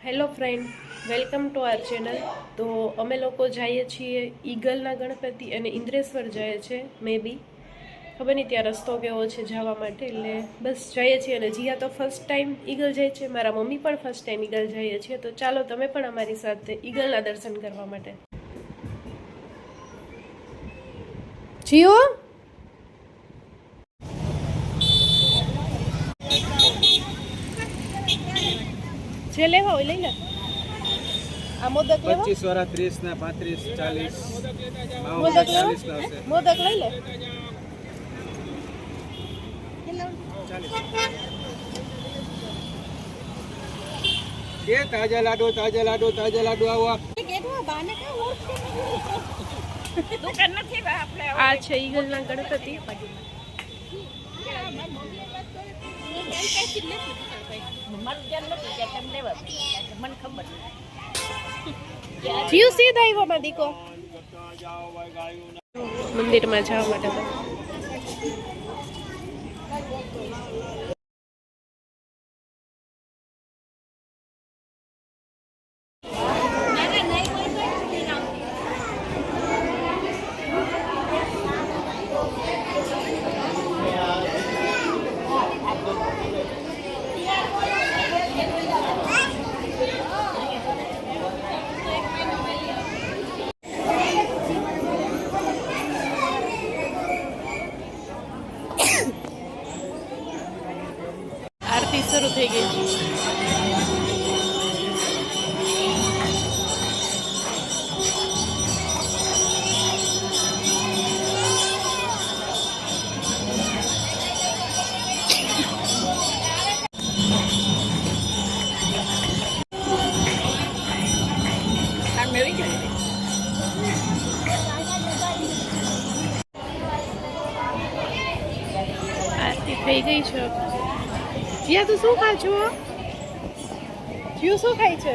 Hello friend, welcome to R channel. તો અમે લોકો જઈએ છીએ ઈગલના ગણપતિ અને ઇન્દ્રેશ્વર જાય છે. મે બી ખબર નહીં ત્યાં રસ્તો કેવો છે જવા માટે, એટલે બસ જઈએ છીએ. અને જીયા તો ફર્સ્ટ ટાઈમ ઈગલ જાય છે, મારા મમ્મી પણ ફર્સ્ટ ટાઈમ ઈગલ જઈએ છીએ. તો ચાલો તમે પણ અમારી સાથે ઈગલના દર્શન કરવા માટે. જીઓ જે લેવા હોય લઈ લે. આ મોદક લેવા 25 વાળા 30 ના 35 40 મોદક લેવા 40 લાવશે. મોદક લઈ લે. એ તાજા લાડુ આવો. આ છે ઈગલના ગણપતિ. જીવ સીધા આવ્યો માં દીકો મંદિરમાં જવા માટે. આરતી શરૂ થઈ ગઈ છે. આરતી થઈ ગઈ છે. જીયા તું શું ખા છો? જીયું શું ખાય છે?